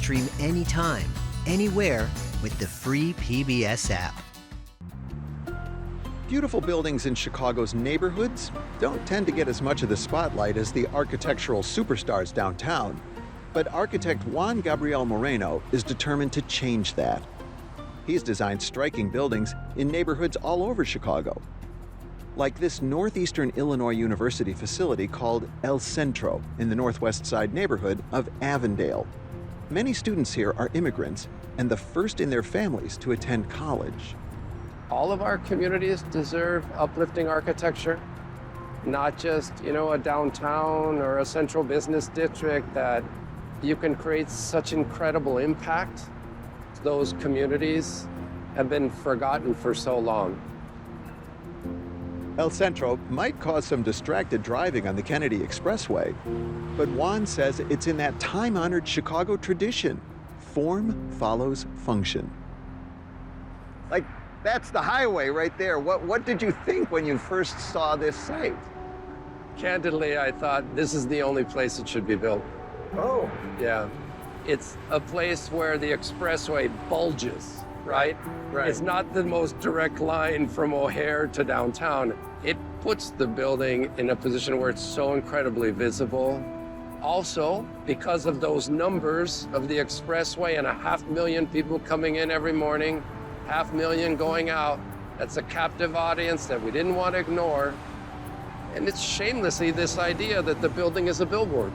stream anytime, anywhere with the free PBS app. Beautiful buildings in Chicago's neighborhoods don't tend to get as much of the spotlight as the architectural superstars downtown. But architect Juan Gabriel Moreno is determined to change that. He's designed striking buildings in neighborhoods all over Chicago, like this Northeastern Illinois University facility called El Centro in the northwest side neighborhood of Avondale. Many students here are immigrants and the first in their families to attend college. All of our communities deserve uplifting architecture, not just, a downtown or a central business district that you can create such incredible impact. Those communities have been forgotten for so long. El Centro might cause some distracted driving on the Kennedy Expressway, but Juan says it's in that time-honored Chicago tradition. Form follows function. Like, that's the highway right there. What did you think when you first saw this site? Candidly, I thought this is the only place it should be built. Oh. Yeah. It's a place where the expressway bulges, right? Right. It's not the most direct line from O'Hare to downtown. It puts the building in a position where it's so incredibly visible. Also, because of those numbers of the expressway and 500,000 people coming in every morning, 500,000 going out, that's a captive audience that we didn't want to ignore. And it's shamelessly this idea that the building is a billboard.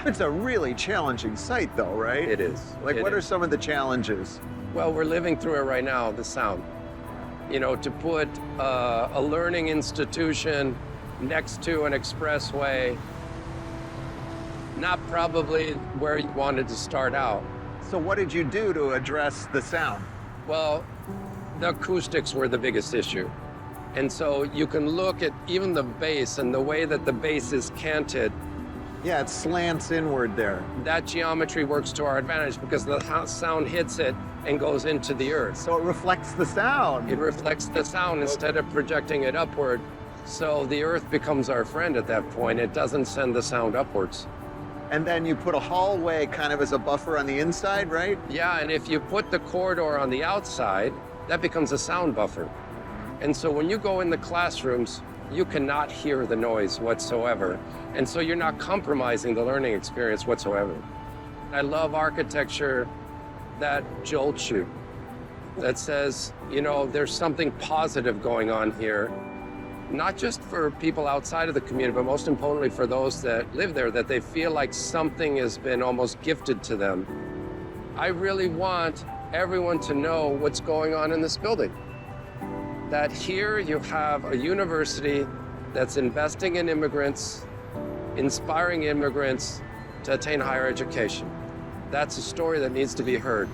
It's a really challenging site though, right? It is. What are some of the challenges? Well, we're living through it right now, the sound. To put a learning institution next to an expressway, not probably where you wanted to start out. So what did you do to address the sound? Well, the acoustics were the biggest issue. And so you can look at even the bass and the way that the bass is canted. Yeah, it slants inward there. That geometry works to our advantage because the sound hits it and goes into the earth. So it reflects the sound. It reflects the sound instead of projecting it upward. So the earth becomes our friend at that point. It doesn't send the sound upwards. And then you put a hallway kind of as a buffer on the inside, right? Yeah, and if you put the corridor on the outside, that becomes a sound buffer. And so when you go in the classrooms, you cannot hear the noise whatsoever. And so you're not compromising the learning experience whatsoever. I love architecture that jolts you, that says, there's something positive going on here, not just for people outside of the community, but most importantly for those that live there, that they feel like something has been almost gifted to them. I really want everyone to know what's going on in this building. That here you have a university that's investing in immigrants, inspiring immigrants to attain higher education. That's a story that needs to be heard.